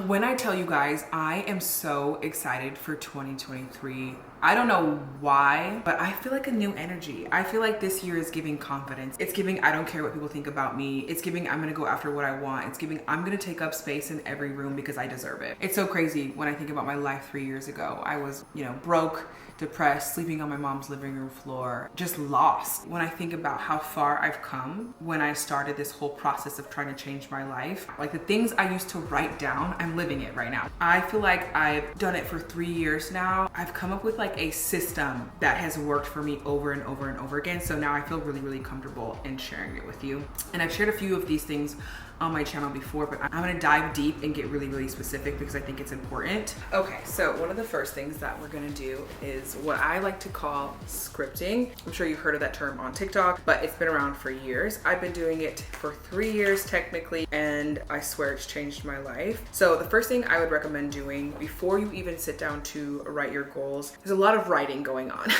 when I tell you guys, I am so excited for 2023. I don't know why, but I feel like a new energy. I feel like this year is giving confidence. It's giving I don't care what people think about me. It's giving I'm gonna go after what I want. It's giving I'm gonna take up space in every room because I deserve it. It's so crazy when I think about my life 3 years ago. I was, broke, depressed, sleeping on my mom's living room floor, just lost. When I think about how far I've come when I started this whole process of trying to change my life, like the things I used to write down, I'm living it right now. I feel like I've done it for 3 years now. I've come up with like a system that has worked for me over and over and over again. So now I feel really, really comfortable in sharing it with you. And I've shared a few of these things on my channel before, but I'm gonna dive deep and get really, really specific because I think it's important. Okay, so one of the first things that we're gonna do is what I like to call scripting. I'm sure you've heard of that term on TikTok, but it's been around for years. I've been doing it for 3 years technically, and I swear it's changed my life. So the first thing I would recommend doing before you even sit down to write your goals, there's a lot of writing going on,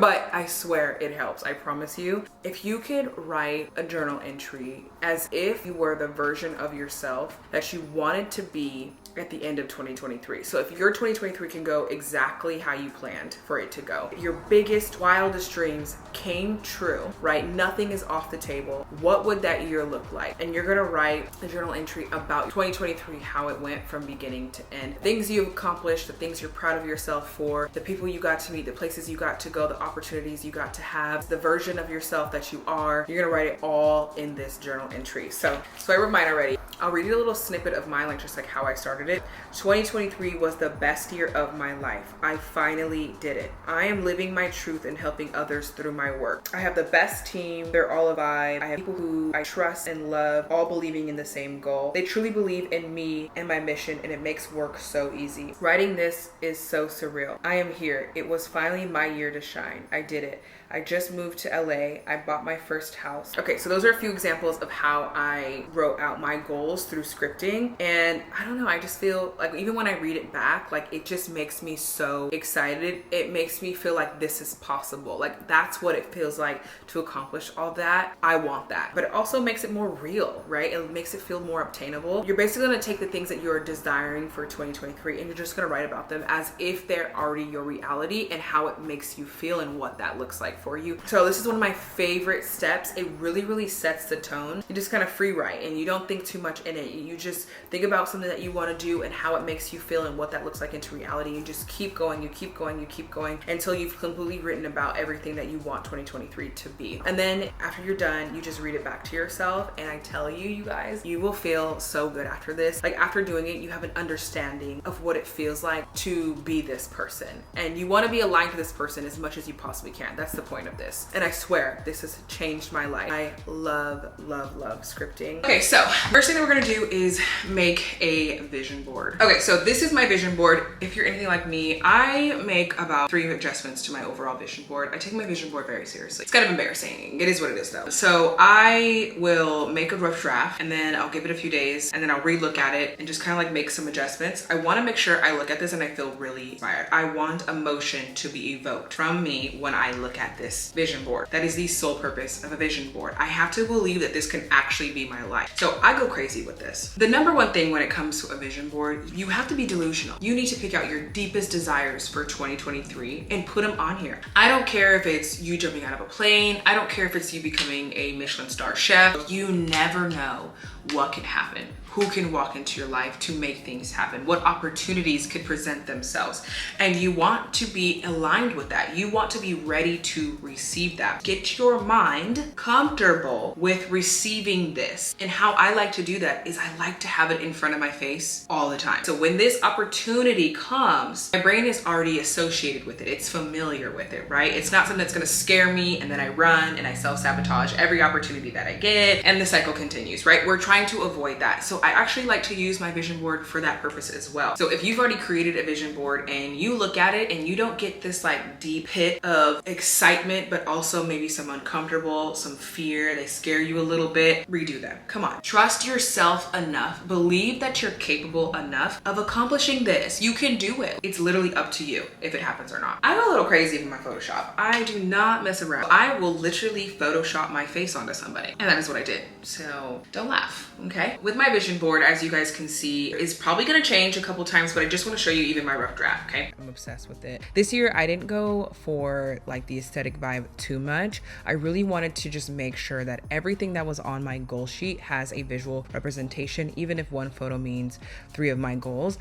but I swear it helps, I promise you. If you could write a journal entry as if you were the version of yourself that you wanted to be at the end of 2023. So if your 2023 can go exactly how you planned for it to go, your biggest, wildest dreams came true, right? Nothing is off the table. What would that year look like? And you're gonna write a journal entry about 2023, how it went from beginning to end. Things you've accomplished, the things you're proud of yourself for, the people you got to meet, the places you got to go, the opportunities you got to have, the version of yourself that you are. You're gonna write it all in this journal entry. So I wrote mine already. I'll read you a little snippet of mine, like just like how I started it. 2023 was the best year of my life. I finally did it. I am living my truth and helping others through my work. I have the best team. They're all a vibe. I have people who I trust and love, all believing in the same goal. They truly believe in me and my mission, and it makes work so easy. Writing this is so surreal. I am here. It was finally my year to shine. I did it. I just moved to LA. I bought my first house. Okay, so those are a few examples of how I wrote out my goals through scripting. And I don't know, I just feel like even when I read it back, like it just makes me so excited. It makes me feel like this is possible. Like that's what it feels like to accomplish all that. I want that. But it also makes it more real, right? It makes it feel more obtainable. You're basically gonna take the things that you're desiring for 2023 and you're just gonna write about them as if they're already your reality and how it makes you feel and what that looks like for you. So this is one of my favorite steps. It really, really sets the tone. You just kind of free write and you don't think too much in it. You just think about something that you want to do and how it makes you feel and what that looks like into reality. You just keep going, you keep going, you keep going until you've completely written about everything that you want 2023 to be. And then after you're done, you just read it back to yourself. And I tell you, you guys, you will feel so good after this. Like after doing it, you have an understanding of what it feels like to be this person. And you want to be aligned to this person as much as you possibly can. That's the point of this. And I swear this has changed my life. I love, love, love scripting. Okay, so first thing that we're gonna do is make a vision board. Okay, so this is my vision board. If you're anything like me, I make about 3 adjustments to my overall vision board. I take my vision board very seriously. It's kind of embarrassing. It is what it is though. So I will make a rough draft and then I'll give it a few days and then I'll re-look at it and just kind of like make some adjustments. I want to make sure I look at this and I feel really inspired. I want emotion to be evoked from me when I look at this vision board. That is the sole purpose of a vision board. I have to believe that this can actually be my life. So I go crazy with this. The number one thing when it comes to a vision board, you have to be delusional. You need to pick out your deepest desires for 2023 and put them on here. I don't care if it's you jumping out of a plane. I don't care if it's you becoming a Michelin star chef. You never know what can happen. Who can walk into your life to make things happen? What opportunities could present themselves? And you want to be aligned with that. You want to be ready to receive that. Get your mind comfortable with receiving this. And how I like to do that is I like to have it in front of my face all the time. So when this opportunity comes, my brain is already associated with it. It's familiar with it, right? It's not something that's gonna scare me and then I run and I self-sabotage every opportunity that I get and the cycle continues, right? We're trying to avoid that. So I actually like to use my vision board for that purpose as well. So if you've already created a vision board and you look at it and you don't get this like deep hit of excitement, but also maybe some uncomfortable, some fear, they scare you a little bit, redo them. Come on, trust yourself enough. Believe that you're capable enough of accomplishing this. You can do it. It's literally up to you if it happens or not. I'm a little crazy with my Photoshop. I do not mess around. I will literally Photoshop my face onto somebody. And that is what I did. So don't laugh, okay? With my vision vision board, as you guys can see, is probably gonna change a couple times, but I just wanna show you even my rough draft, okay? I'm obsessed with it. This year, I didn't go for like the aesthetic vibe too much. I really wanted to just make sure that everything that was on my goal sheet has a visual representation, even if one photo means 3 of my goals.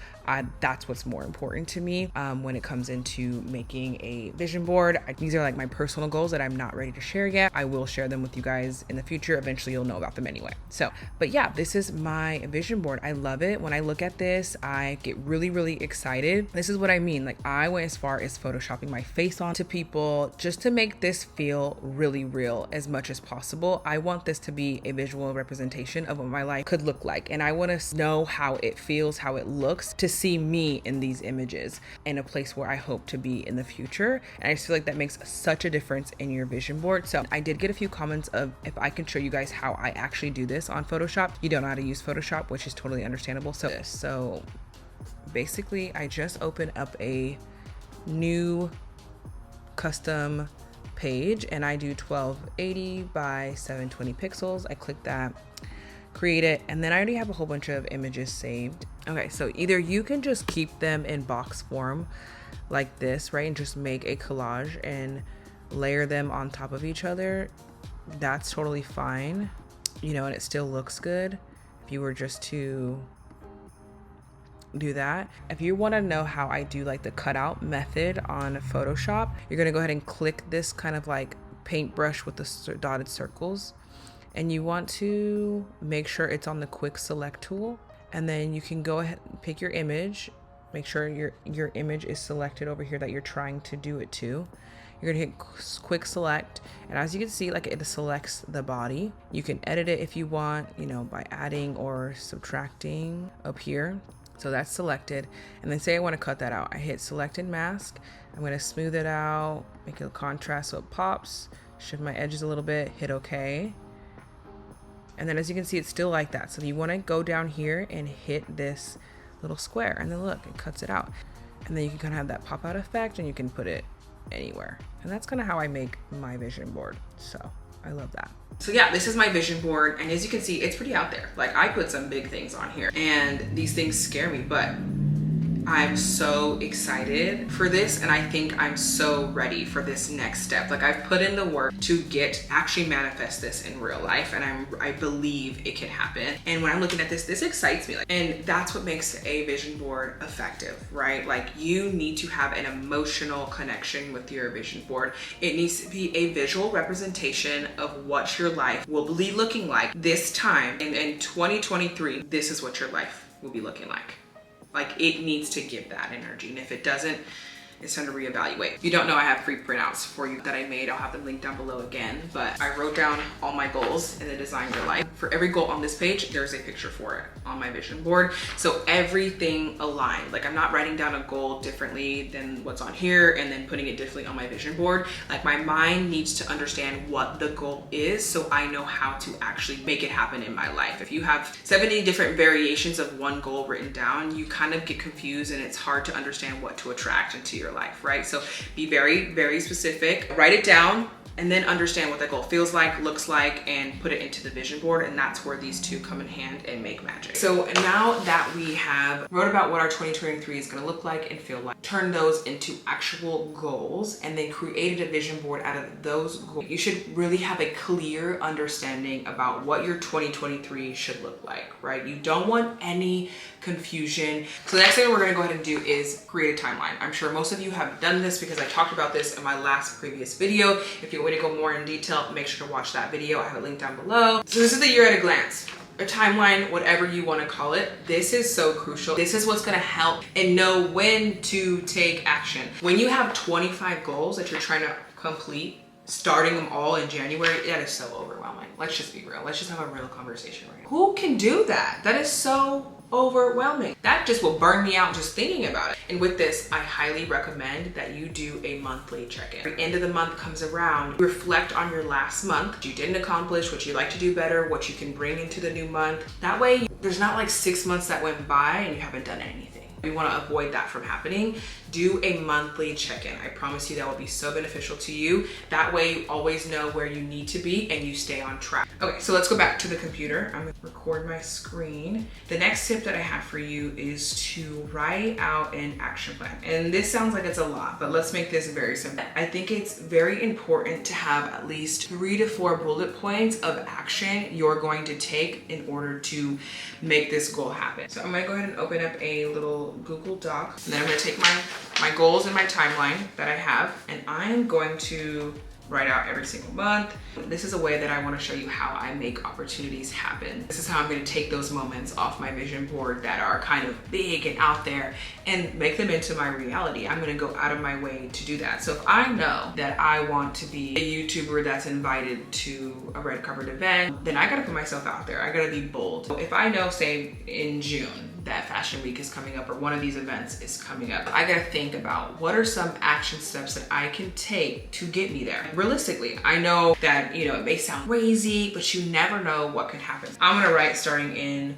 That's what's more important to me when it comes into making a vision board. These are like my personal goals that I'm not ready to share yet. I will share them with you guys in the future. Eventually you'll know about them anyway. So, but yeah, this is my vision board. I love it. When I look at this, I get really, really excited. This is what I mean. Like, I went as far as photoshopping my face onto people just to make this feel really real as much as possible. I want this to be a visual representation of what my life could look like. And I want to know how it feels, how it looks, to see me in these images in a place where I hope to be in the future. And I just feel like that makes such a difference in your vision board. So I did get a few comments of if I can show you guys how I actually do this on Photoshop. You don't know how to use Photoshop, which is totally understandable. So basically I just opened up a new custom page and I do 1280 by 720 pixels. I click that, create it, and then I already have a whole bunch of images saved. Okay, so either you can just keep them in box form like this, right, and just make a collage and layer them on top of each other. That's totally fine, you know, and it still looks good if you were just to do that. If you want to know how I do like the cutout method on Photoshop, you're gonna go ahead and click this kind of like paintbrush with the dotted circles, and you want to make sure it's on the quick select tool, and then you can go ahead and pick your image. Make sure your image is selected over here that you're trying to do it to. You're gonna hit quick select, and as you can see, like, it selects the body. You can edit it if you want, you know, by adding or subtracting up here. So that's selected, and then say I want to cut that out. I hit select and mask. I'm gonna smooth it out, make it a contrast so it pops, shift my edges a little bit, hit OK. And then as you can see, it's still like that. So you want to go down here and hit this little square, and then look, it cuts it out. And then you can kind of have that pop out effect, and you can put it anywhere. And that's kind of how I make my vision board. So I love that. So yeah, this is my vision board, and as you can see, it's pretty out there. Like, I put some big things on here, and these things scare me, but I'm so excited for this, and I think I'm so ready for this next step. Like, I've put in the work to actually manifest this in real life, and I believe it can happen. And when I'm looking at this excites me. And that's what makes a vision board effective, right? Like, you need to have an emotional connection with your vision board. It needs to be a visual representation of what your life will be looking like this time. And in 2023, this is what your life will be looking like. Like, it needs to give that energy. And if it doesn't, it's time to reevaluate. If you don't know, I have free printouts for you that I made. I'll have them linked down below again. But I wrote down all my goals in the Design Your Life. For every goal on this page, there's a picture for it on my vision board. So everything aligned. Like, I'm not writing down a goal differently than what's on here and then putting it differently on my vision board. Like, my mind needs to understand what the goal is so I know how to actually make it happen in my life. If you have 70 different variations of one goal written down, you kind of get confused, and it's hard to understand what to attract into your life, right? So be very, very specific, write it down, and then understand what that goal feels like, looks like, and put it into the vision board. And that's where these two come in hand and make magic. So now that we have wrote about what our 2023 is gonna look like and feel like, turn those into actual goals, and then created a vision board out of those goals, you should really have a clear understanding about what your 2023 should look like, right? You don't want any confusion. So the next thing we're gonna go ahead and do is create a timeline. I'm sure most of you have done this because I talked about this in my last previous video. If you want to go more in detail, make sure to watch that video. I have it linked down below. So this is the year at a glance, a timeline, whatever you want to call it. This is so crucial. This is what's going to help and know when to take action. When you have 25 goals that you're trying to complete, starting them all in January, that is so overwhelming. Let's just be real. Let's just have a real conversation right now. Who can do that? That is so overwhelming. That just will burn me out just thinking about it. And with this, I highly recommend that you do a monthly check-in. The end of the month comes around, reflect on your last month, what you didn't accomplish, what you'd like to do better, what you can bring into the new month. That way, there's not like 6 months that went by and you haven't done anything. We want to avoid that from happening. do a monthly check-in. I promise you that will be so beneficial to you. That way you always know where you need to be and you stay on track. Okay, so let's go back to the computer. I'm gonna record my screen. The next tip that I have for you is to write out an action plan. And this sounds like it's a lot, but let's make this very simple. I think it's very important to have at least 3 to 4 bullet points of action you're going to take in order to make this goal happen. So I'm gonna go ahead and open up a little Google Doc, and then I'm gonna take my goals and my timeline that I have, and I'm going to write out every single month. This is a way that I want to show you how I make opportunities happen. This is how I'm going to take those moments off my vision board that are kind of big and out there and make them into my reality. I'm going to go out of my way to do that. So if I know that I want to be a YouTuber that's invited to a red carpet event, then I got to put myself out there. I got to be bold. So if I know, say in June, that fashion week is coming up or one of these events is coming up, I gotta think about what are some action steps that I can take to get me there. Realistically, I know that, you know, it may sound crazy, but you never know what can happen. I'm gonna write starting in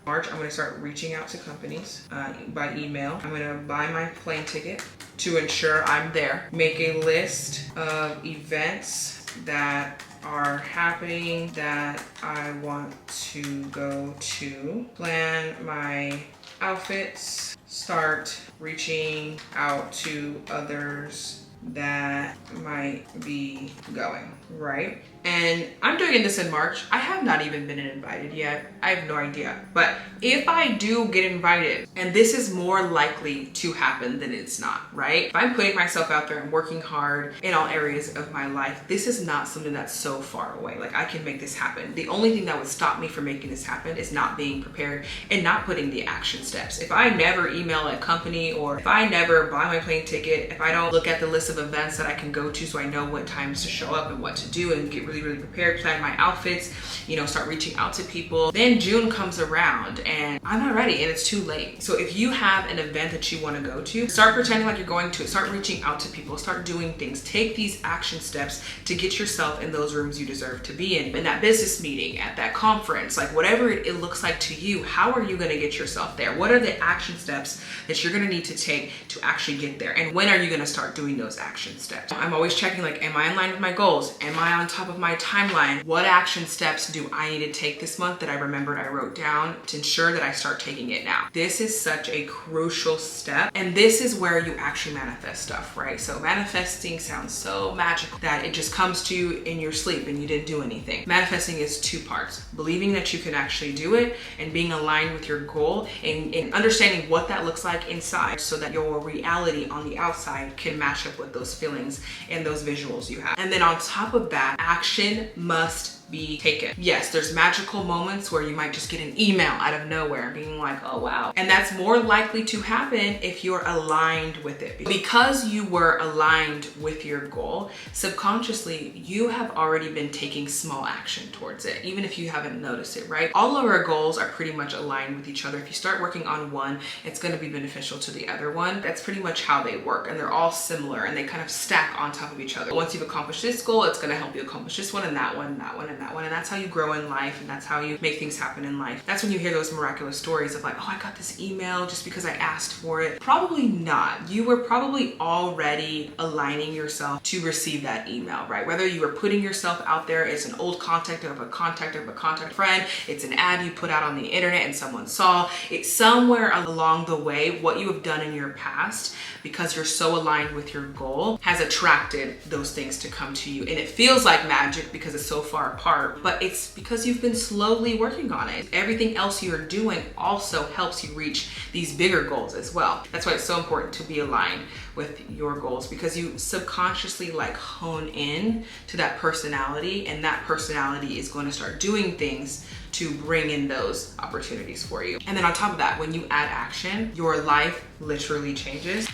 March, I'm gonna start reaching out to companies by email. I'm gonna buy my plane ticket to ensure I'm there. Make a list of events that are happening that I want to go to. Plan my outfits. Start reaching out to others that might be going, right? And I'm doing this in March. I have not even been invited yet. I have no idea. But if I do get invited, and this is more likely to happen than it's not, right? If I'm putting myself out there and working hard in all areas of my life, this is not something that's so far away. Like, I can make this happen. The only thing that would stop me from making this happen is not being prepared and not putting the action steps. If I never email a company, or if I never buy my plane ticket, if I don't look at the list of events that I can go to so I know what times to show up and what to do and get really prepared, plan my outfits, you know, start reaching out to people, then June comes around and I'm not ready and it's too late. So if you have an event that you want to go to, start pretending like you're going to it, start reaching out to people, start doing things, take these action steps to get yourself in those rooms you deserve to be in that business meeting, at that conference, like whatever it looks like to you. How are you going to get yourself there? What are the action steps that you're going to need to take to actually get there? And when are you going to start doing those action steps? I'm always checking, like, am I in line with my goals? Am I on top of my timeline? What action steps do I need to take this month that I remembered I wrote down to ensure that I start taking it now? This is such a crucial step, and this is where you actually manifest stuff, right? So manifesting sounds so magical that it just comes to you in your sleep and you didn't do anything. Manifesting is 2 parts: believing that you can actually do it and being aligned with your goal and understanding what that looks like inside so that your reality on the outside can match up with those feelings and those visuals you have. And then on top of that, action must be taken. Yes, there's magical moments where you might just get an email out of nowhere being like, oh wow. And that's more likely to happen if you're aligned with it. Because you were aligned with your goal, subconsciously, you have already been taking small action towards it, even if you haven't noticed it, right? All of our goals are pretty much aligned with each other. If you start working on one, it's going to be beneficial to the other one. That's pretty much how they work, and they're all similar and they kind of stack on top of each other. Once you've accomplished this goal, it's going to help you accomplish this one and that one and that one and that one, and that's how you grow in life, and that's how you make things happen in life. That's when you hear those miraculous stories of like, oh, I got this email just because I asked for it. Probably not. You were probably already aligning yourself to receive that email, right? Whether you were putting yourself out there, it's an old contact of a contact of a contact friend, it's an ad you put out on the internet and someone saw it. Somewhere along the way, what you have done in your past, because you're so aligned with your goal, has attracted those things to come to you. And it feels like magic because it's so far apart, but it's because you've been slowly working on it. Everything else you're doing also helps you reach these bigger goals as well. That's why it's so important to be aligned with your goals, because you subconsciously like hone in to that personality, and that personality is going to start doing things to bring in those opportunities for you. And then on top of that, when you add action, your life literally changes.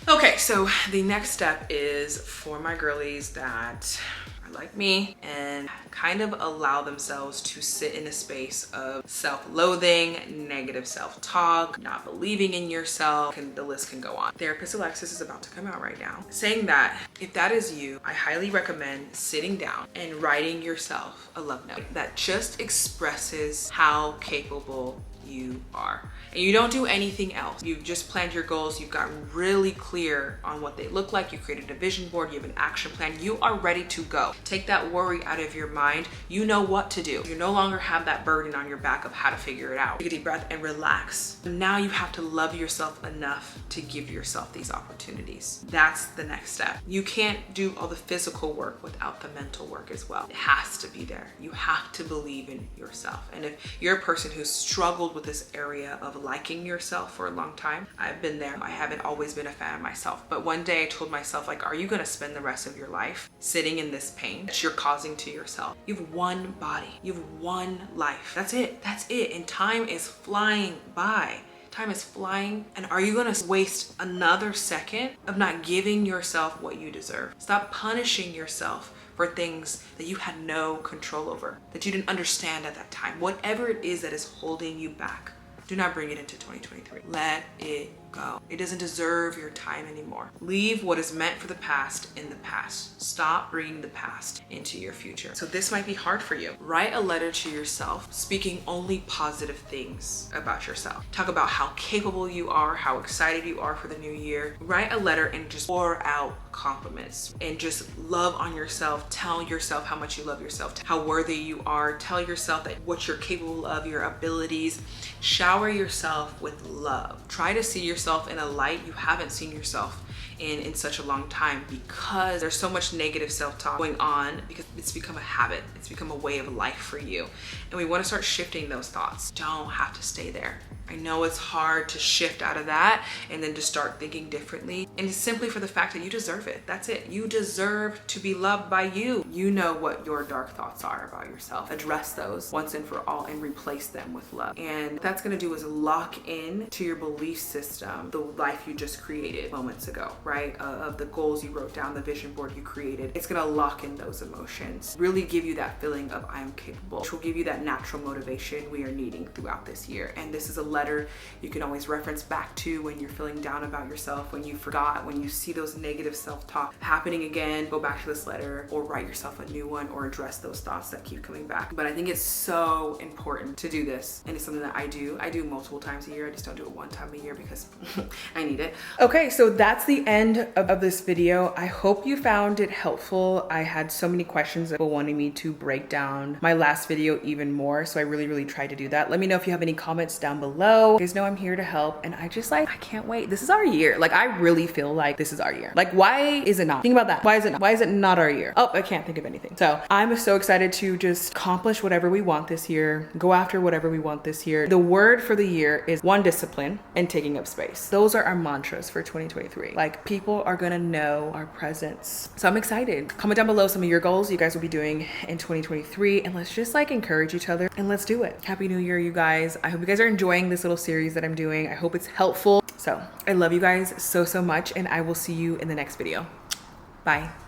Okay, so the next step is for my girlies that are like me and kind of allow themselves to sit in a space of self-loathing, negative self-talk, not believing in yourself, and the list can go on. Therapist Alexis is about to come out right now, saying that if that is you, I highly recommend sitting down and writing yourself a love note that just expresses how capable you are. And you don't do anything else. You've just planned your goals. You've got really clear on what they look like. You created a vision board. You have an action plan. You are ready to go. Take that worry out of your mind. You know what to do. You no longer have that burden on your back of how to figure it out. Take a deep breath and relax. Now you have to love yourself enough to give yourself these opportunities. That's the next step. You can't do all the physical work without the mental work as well. It has to be there. You have to believe in yourself. And if you're a person who's struggled with this area of liking yourself for a long time, I've been there. I haven't always been a fan of myself, but one day I told myself, like, are you gonna spend the rest of your life sitting in this pain that you're causing to yourself? You have one body, you have one life. That's it, and time is flying by. Time is flying, and are you gonna waste another second of not giving yourself what you deserve? Stop punishing yourself for things that you had no control over, that you didn't understand at that time. Whatever it is that is holding you back, do not bring it into 2023. Let it go. It doesn't deserve your time anymore. Leave what is meant for the past in the past. Stop bringing the past into your future. So this might be hard for you. Write a letter to yourself, speaking only positive things about yourself. Talk about how capable you are, how excited you are for the new year. Write a letter and just pour out compliments and just love on yourself. Tell yourself how much you love yourself, how worthy you are. Tell yourself that what you're capable of, your abilities. Shower yourself with love. Try to see yourself in a light you haven't seen yourself in such a long time, because there's so much negative self-talk going on, because it's become a habit. It's become a way of life for you. And we want to start shifting those thoughts. Don't have to stay there. I know it's hard to shift out of that and then to start thinking differently. And it's simply for the fact that you deserve it. That's it. You deserve to be loved by you. You know what your dark thoughts are about yourself. Address those once and for all and replace them with love. And what that's going to do is lock in to your belief system the life you just created moments ago, right? Of the goals you wrote down, the vision board you created. It's going to lock in those emotions. Really give you that feeling of I am capable, which will give you that natural motivation we are needing throughout this year. And this is a letter you can always reference back to when you're feeling down about yourself, when you forgot, when you see those negative self-talk happening again. Go back to this letter or write yourself a new one or address those thoughts that keep coming back. But I think it's so important to do this, and it's something that I do multiple times a year. I just don't do it one time a year because I need it. Okay, so that's the end of this video. I hope you found it helpful. I had so many questions that people wanted me to break down my last video even more, so I really tried to do that. Let me know if you have any comments down below. You guys know I'm here to help, and I can't wait. This is our year. Like, I really feel like this is our year. Like, why is it not? Think about that. Why is it not? Why is it not our year? Oh, I can't think of anything. So I'm so excited to just accomplish whatever we want this year, go after whatever we want this year. The word for the year is one, discipline, and taking up space. Those are our mantras for 2023. Like, people are gonna know our presence. So I'm excited. Comment down below some of your goals you guys will be doing in 2023, and let's just like encourage each other and let's do it. Happy New Year, you guys. I hope you guys are enjoying this little series that I'm doing. I hope it's helpful. So I love you guys so much, and I will see you in the next video. Bye.